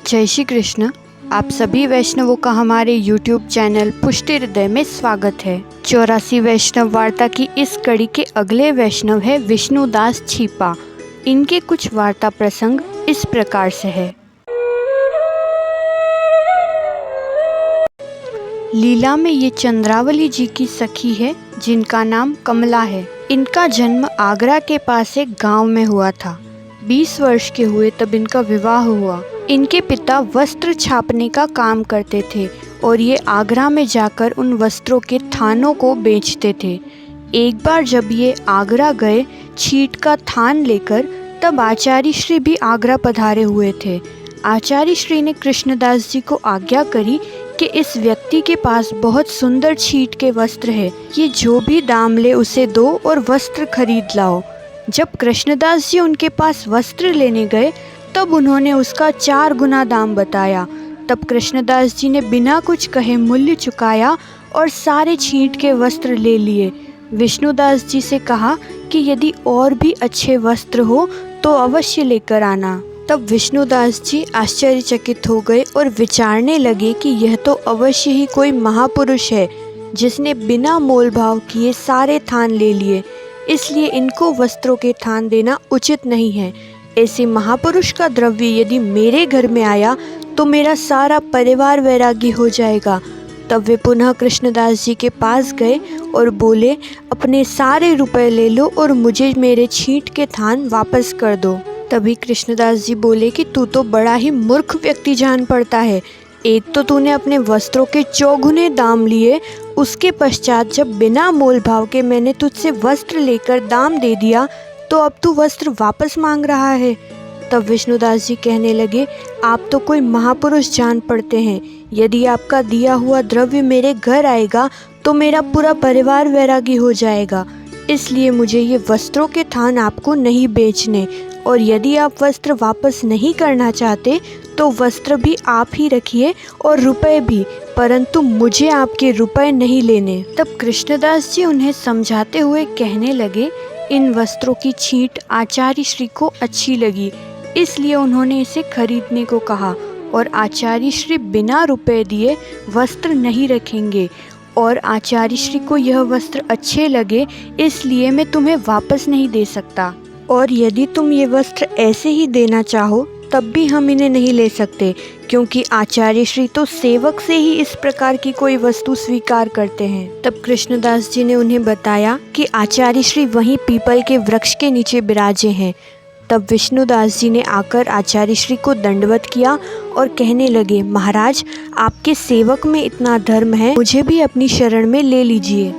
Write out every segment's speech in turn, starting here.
जय श्री कृष्ण। आप सभी वैष्णवों का हमारे YouTube चैनल पुष्टि हृदय में स्वागत है। 84 वैष्णव वार्ता की इस कड़ी के अगले वैष्णव है विष्णुदास छीपा। इनके कुछ वार्ता प्रसंग इस प्रकार से है। लीला में ये चंद्रावली जी की सखी है जिनका नाम कमला है। इनका जन्म आगरा के पास एक गांव में हुआ था। 20 वर्ष के हुए तब इनका विवाह हुआ। इनके पिता वस्त्र छापने का काम करते थे और ये आगरा में जाकर उन वस्त्रों के थानों को बेचते थे। एक बार जब ये आगरा गए छीट का थान लेकर, तब आचार्य श्री भी आगरा पधारे हुए थे। आचार्य श्री ने कृष्णदास जी को आज्ञा करी कि इस व्यक्ति के पास बहुत सुंदर छीट के वस्त्र है, ये जो भी दाम ले उसे दो और वस्त्र खरीद लाओ। जब कृष्णदास जी उनके पास वस्त्र लेने गए तब उन्होंने उसका 4 गुना दाम बताया। तब कृष्णदास जी ने बिना कुछ कहे मूल्य चुकाया और सारे छीट के वस्त्र ले लिए। विष्णुदास जी से कहा कि यदि और भी अच्छे वस्त्र हो तो अवश्य लेकर आना। तब विष्णुदास जी आश्चर्यचकित हो गए और विचारने लगे कि यह तो अवश्य ही कोई महापुरुष है जिसने बिना मोल भाव किए सारे थान ले लिए, इसलिए इनको वस्त्रों के थान देना उचित नहीं है। ऐसे महापुरुष का द्रव्य यदि मेरे घर में आया तो मेरा सारा परिवार वैरागी हो जाएगा। तब वे पुनः कृष्णदास जी के पास गए और बोले, अपने सारे रुपए ले लो और मुझे मेरे छीट के थान वापस कर दो। तभी कृष्णदास जी बोले कि तू तो बड़ा ही मूर्ख व्यक्ति जान पड़ता है। एक तो तूने अपने वस्त्रों के 4 गुने दाम लिए, उसके पश्चात जब बिना मोल भाव के मैंने तुझसे वस्त्र लेकर दाम दे दिया तो अब तू वस्त्र वापस मांग रहा है। तब विष्णुदास जी कहने लगे, आप तो कोई महापुरुष जान पड़ते हैं। यदि आपका दिया हुआ द्रव्य मेरे घर आएगा तो मेरा पूरा परिवार वैरागी हो जाएगा, इसलिए मुझे ये वस्त्रों के थान आपको नहीं बेचने, और यदि आप वस्त्र वापस नहीं करना चाहते तो वस्त्र भी आप ही रखिए और रुपए भी, परंतु मुझे आपके रुपए नहीं लेने। तब कृष्णदास जी उन्हें समझाते हुए कहने लगे, इन वस्त्रों की छीट आचार्य श्री को अच्छी लगी, इसलिए उन्होंने इसे खरीदने को कहा, और आचार्य श्री बिना रुपए दिए वस्त्र नहीं रखेंगे, और आचार्य श्री को यह वस्त्र अच्छे लगे इसलिए मैं तुम्हें वापस नहीं दे सकता, और यदि तुम ये वस्त्र ऐसे ही देना चाहो तब भी हम इन्हें नहीं ले सकते, क्योंकि आचार्य श्री तो सेवक से ही इस प्रकार की कोई वस्तु स्वीकार करते हैं। तब कृष्णदास जी ने उन्हें बताया कि आचार्य श्री वहीं पीपल के वृक्ष के नीचे विराजे हैं। तब विष्णुदास जी ने आकर आचार्य श्री को दंडवत किया और कहने लगे, महाराज आपके सेवक में इतना धर्म है, मुझे भी अपनी शरण में ले लीजिए।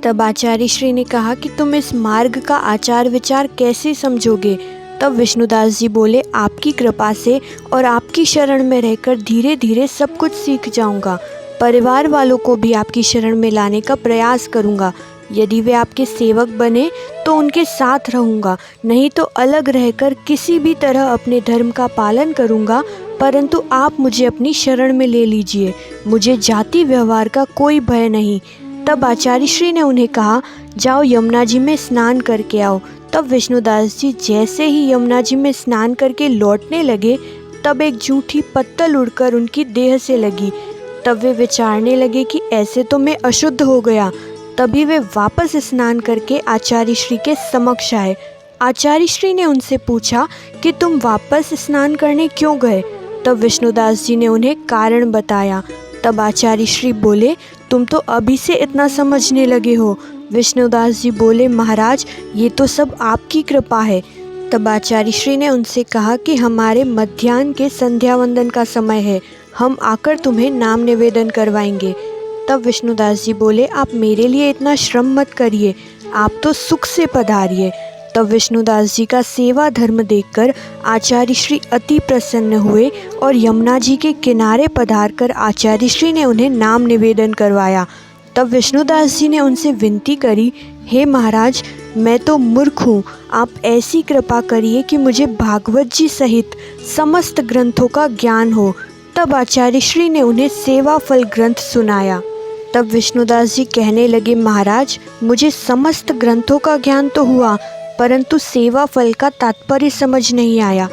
तब आचार्य श्री ने कहा कि तुम इस मार्ग का आचार विचार कैसे समझोगे। तब विष्णुदास जी बोले, आपकी कृपा से और आपकी शरण में रहकर धीरे धीरे सब कुछ सीख जाऊंगा। परिवार वालों को भी आपकी शरण में लाने का प्रयास करूंगा। यदि वे आपके सेवक बने तो उनके साथ रहूंगा, नहीं तो अलग रहकर किसी भी तरह अपने धर्म का पालन करूंगा, परंतु आप मुझे अपनी शरण में ले लीजिए। मुझे जाति व्यवहार का कोई भय नहीं। तब आचार्य श्री ने उन्हें कहा, जाओ यमुना जी में स्नान करके आओ। तब विष्णुदास जी जैसे ही यमुना जी में स्नान करके लौटने लगे तब एक जूठी पत्तल उड़कर उनकी देह से लगी। तब वे विचारने लगे कि ऐसे तो मैं अशुद्ध हो गया। तभी वे वापस स्नान करके आचार्य श्री के समक्ष आए। आचार्य श्री ने उनसे पूछा कि तुम वापस स्नान करने क्यों गए। तब विष्णुदास जी ने उन्हें कारण बताया। तब आचार्य श्री बोले, तुम तो अभी से इतना समझने लगे हो। विष्णुदास जी बोले, महाराज ये तो सब आपकी कृपा है। तब आचार्य श्री ने उनसे कहा कि हमारे मध्याह्न के संध्या वंदन का समय है, हम आकर तुम्हें नाम निवेदन करवाएंगे। तब विष्णुदास जी बोले, आप मेरे लिए इतना श्रम मत करिए, आप तो सुख से पधारिए। तब विष्णुदास जी का सेवा धर्म देखकर आचार्य श्री अति प्रसन्न हुए और यमुना जी के किनारे पधारकर आचार्य श्री ने उन्हें नाम निवेदन करवाया। तब विष्णुदास जी ने उनसे विनती करी, हे महाराज मैं तो मूर्ख हूँ, आप ऐसी कृपा करिए कि मुझे भागवत जी सहित समस्त ग्रंथों का ज्ञान हो। तब आचार्य श्री ने उन्हें सेवा फल ग्रंथ सुनाया। तब विष्णुदास जी कहने लगे, महाराज मुझे समस्त ग्रंथों का ज्ञान तो हुआ, परंतु सेवा फल का तात्पर्य समझ नहीं आया।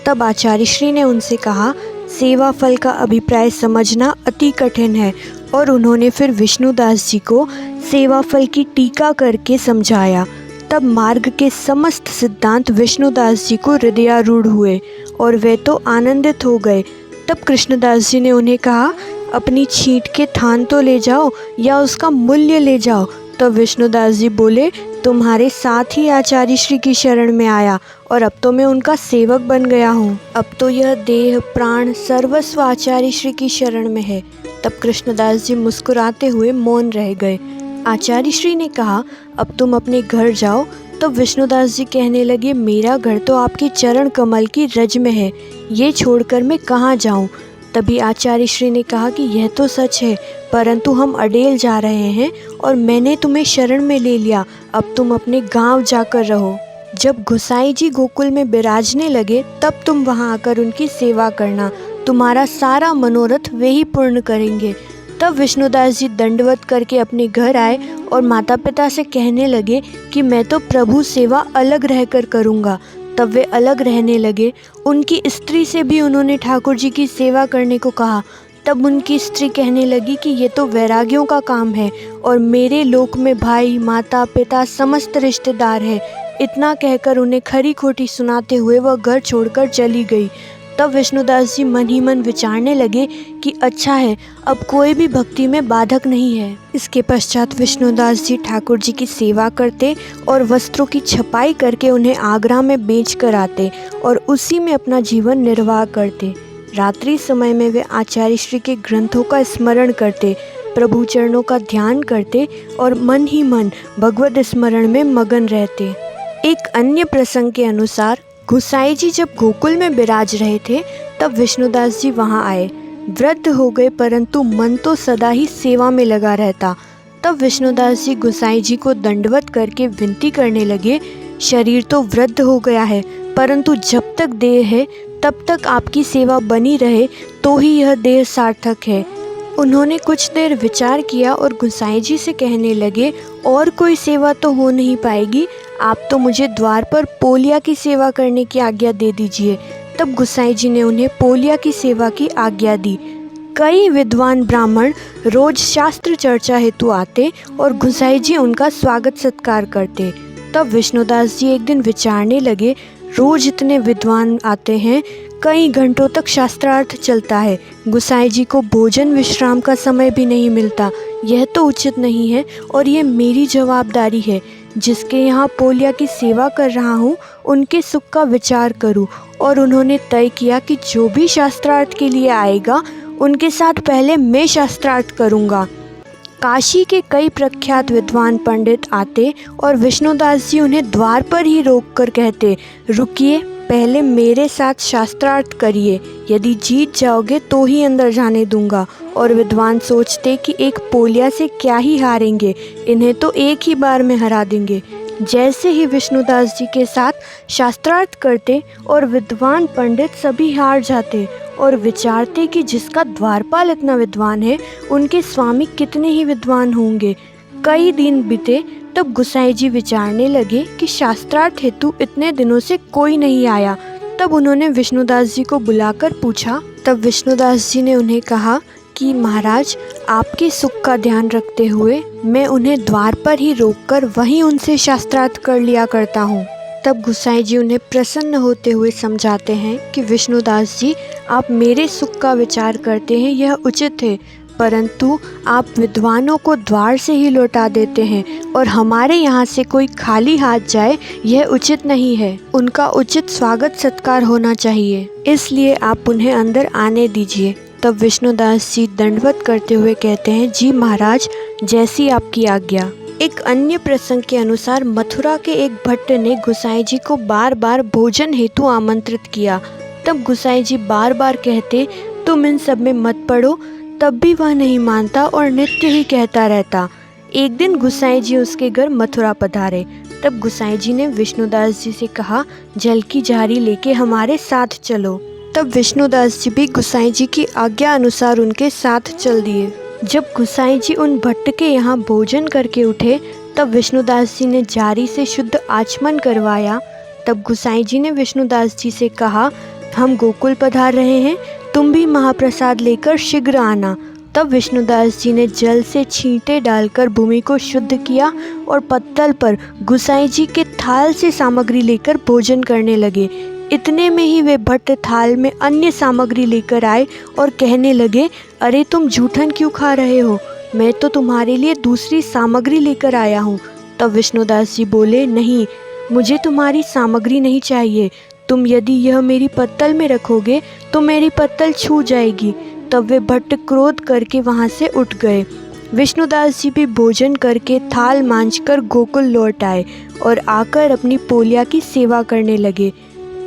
तब आचार्य श्री ने उनसे कहा सेवा फल का अभिप्राय समझना अति कठिन है और उन्होंने फिर विष्णुदास जी को सेवा फल की टीका करके समझाया। तब मार्ग के समस्त सिद्धांत विष्णुदास जी को हृदयारूढ़ हुए और वे तो आनंदित हो गए। तब कृष्णदास जी ने उन्हें कहा, अपनी छींट के थान तो ले जाओ या उसका मूल्य ले जाओ। तब विष्णुदास जी बोले, तुम्हारे साथ ही आचार्य श्री की शरण में आया और अब तो मैं उनका सेवक बन गया हूँ। अब तो यह देह प्राण सर्वस्व आचार्य श्री की शरण में है। तब कृष्णदास जी मुस्कुराते हुए मौन रह गए। आचार्य श्री ने कहा, अब तुम अपने घर जाओ। तब विष्णुदास जी कहने लगे, मेरा घर तो आपके चरण कमल की रज में है, ये छोड़कर मैं कहाँ जाऊँ। तभी आचार्य श्री ने कहा कि यह तो सच है, परंतु हम अडेल जा रहे हैं और मैंने तुम्हें शरण में ले लिया, अब तुम अपने गांव जाकर रहो। जब गुसाई जी गोकुल में विराजने लगे तब तुम वहां आकर उनकी सेवा करना, तुम्हारा सारा मनोरथ वे ही पूर्ण करेंगे। तब विष्णुदास जी दंडवत करके अपने घर आए और माता पिता से कहने लगे कि मैं तो प्रभु सेवा अलग रहकर करूँगा। तब वे अलग रहने लगे। उनकी स्त्री से भी उन्होंने ठाकुर जी की सेवा करने को कहा। तब उनकी स्त्री कहने लगी कि ये तो वैरागियों का काम है और मेरे लोक में भाई माता पिता समस्त रिश्तेदार हैं। इतना कहकर उन्हें खरी खोटी सुनाते हुए वह घर छोड़कर चली गई। तब विष्णुदास जी मन ही मन विचारने लगे कि अच्छा है, अब कोई भी भक्ति में बाधक नहीं है। इसके पश्चात विष्णुदास जी ठाकुर जी की सेवा करते और वस्त्रों की छपाई करके उन्हें आगरा में बेच कर आते और उसी में अपना जीवन निर्वाह करते। रात्रि समय में वे आचार्य श्री के ग्रंथों का स्मरण करते, प्रभु चरणों का ध्यान करते और मन ही मन भगवत स्मरण में मगन रहते। एक अन्य प्रसंग के अनुसार गुसाई जी जब गोकुल में विराज रहे थे तब विष्णुदास जी वहां आए। वृद्ध हो गए परंतु मन तो सदा ही सेवा में लगा रहता। तब विष्णुदास जी गुसाई जी को दंडवत करके विनती करने लगे, शरीर तो वृद्ध हो गया है परंतु जब तक देह है तब तक आपकी सेवा बनी रहे तो ही यह देह सार्थक है। उन्होंने कुछ देर विचार किया और गुसाई जी से कहने लगे, और कोई सेवा तो हो नहीं पाएगी, आप तो मुझे द्वार पर पोलिया की सेवा करने की आज्ञा दे दीजिए। तब गुसाई जी ने उन्हें पोलिया की सेवा की आज्ञा दी। कई विद्वान ब्राह्मण रोज शास्त्र चर्चा हेतु आते और गुसाई जी उनका स्वागत सत्कार करते। तब विष्णुदास जी एक दिन विचारने लगे, रोज इतने विद्वान आते हैं, कई घंटों तक शास्त्रार्थ चलता है, गुसाई जी को भोजन विश्राम का समय भी नहीं मिलता, यह तो उचित नहीं है और ये मेरी जवाबदारी है। जिसके यहाँ पोलिया की सेवा कर रहा हूँ उनके सुख का विचार करूँ। और उन्होंने तय किया कि जो भी शास्त्रार्थ के लिए आएगा उनके साथ पहले मैं शास्त्रार्थ करूँगा। काशी के कई प्रख्यात विद्वान पंडित आते और विष्णुदास जी उन्हें द्वार पर ही रोककर कहते, रुकिए, पहले मेरे साथ शास्त्रार्थ करिए, यदि जीत जाओगे तो ही अंदर जाने दूंगा। और विद्वान सोचते कि एक पोलिया से क्या ही हारेंगे, इन्हें तो एक ही बार में हरा देंगे। जैसे ही विष्णुदास जी के साथ शास्त्रार्थ करते और विद्वान पंडित सभी हार जाते और विचारते कि जिसका द्वारपाल इतना विद्वान है उनके स्वामी कितने ही विद्वान होंगे। कई दिन बीते तब गुसाई जी विचारने लगे कि शास्त्रार्थ हेतु इतने दिनों से कोई नहीं आया। तब उन्होंने विष्णुदास जी को बुलाकर पूछा। तब विष्णुदास जी ने उन्हें कहा कि महाराज, आपके सुख का ध्यान रखते हुए मैं उन्हें द्वार पर ही रोककर वहीं उनसे शास्त्रार्थ कर लिया करता हूँ। तब गुसाई जी उन्हें प्रसन्न होते हुए समझाते हैं कि विष्णुदास जी, आप मेरे सुख का विचार करते हैं, यह उचित है, परंतु आप विद्वानों को द्वार से ही लौटा देते हैं और हमारे यहाँ से कोई खाली हाथ जाए यह उचित नहीं है। उनका उचित स्वागत सत्कार होना चाहिए, इसलिए आप उन्हें अंदर आने दीजिए। तब विष्णुदास जी दंडवत करते हुए कहते हैं, जी महाराज, जैसी आपकी आज्ञा। एक अन्य प्रसंग के अनुसार मथुरा के एक भट्ट ने गुसाई जी को बार बार भोजन हेतु आमंत्रित किया। तब गुसाई जी बार बार कहते, तुम इन सब में मत पड़ो, तब भी वह नहीं मानता और नित्य ही कहता रहता। एक दिन गुसाई जी उसके घर मथुरा पधारे। तब गुसाई जी ने विष्णुदास जी से कहा, जल की झारी लेके हमारे साथ चलो। तब विष्णुदास जी भी गुसाई जी की आज्ञा अनुसार उनके साथ चल दिए। जब गुसाई जी उन भट्ट के यहाँ भोजन करके उठे तब विष्णुदास जी ने जारी से शुद्ध आचमन करवाया। तब गुसाई जी ने विष्णुदास जी से कहा, हम गोकुल पधार रहे हैं, तुम भी महाप्रसाद लेकर शीघ्र आना। तब विष्णुदास जी ने जल से छींटे डालकर भूमि को शुद्ध किया और पत्तल पर गुसाई जी के थाल से सामग्री लेकर भोजन करने लगे। इतने में ही वे भट्ट थाल में अन्य सामग्री लेकर आए और कहने लगे, अरे तुम जूठन क्यों खा रहे हो? मैं तो तुम्हारे लिए दूसरी सामग्री लेकर आया हूँ। तब विष्णुदास जी बोले, नहीं, मुझे तुम्हारी सामग्री नहीं चाहिए। तुम यदि यह मेरी पत्तल में रखोगे तो मेरी पत्तल छू जाएगी। तब वे भट्ट क्रोध करके वहाँ से उठ गए। विष्णुदास जी भी भोजन करके थाल मांजकर गोकुल लौट आए और आकर अपनी पोलिया की सेवा करने लगे।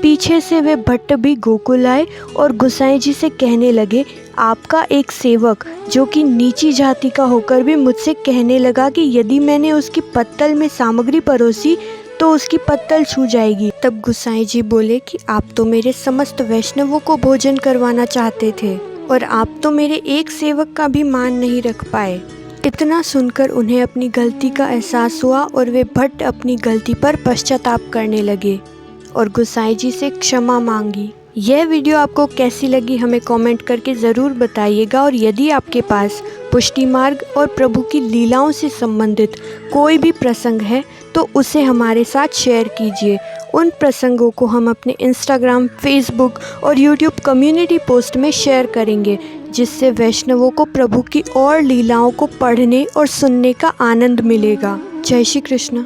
पीछे से वे भट्ट भी गोकुल आए और गोसाई जी से कहने लगे, आपका एक सेवक जो कि नीची जाति का होकर भी मुझसे कहने लगा कि यदि मैंने उसकी पत्तल में सामग्री परोसी तो उसकी पत्तल छू जाएगी। तब गोसाई जी बोले कि आप तो मेरे समस्त वैष्णवों को भोजन करवाना चाहते थे और आप तो मेरे एक सेवक का भी मान नहीं रख पाए। इतना सुनकर उन्हें अपनी गलती का एहसास हुआ और वे भट्ट अपनी गलती पर पश्चाताप करने लगे और गोसाई जी से क्षमा मांगी। यह वीडियो आपको कैसी लगी हमें कमेंट करके ज़रूर बताइएगा और यदि आपके पास पुष्टि मार्ग और प्रभु की लीलाओं से संबंधित कोई भी प्रसंग है तो उसे हमारे साथ शेयर कीजिए। उन प्रसंगों को हम अपने इंस्टाग्राम, फेसबुक और यूट्यूब कम्युनिटी पोस्ट में शेयर करेंगे, जिससे वैष्णवों को प्रभु की और लीलाओं को पढ़ने और सुनने का आनंद मिलेगा। जय श्री कृष्ण।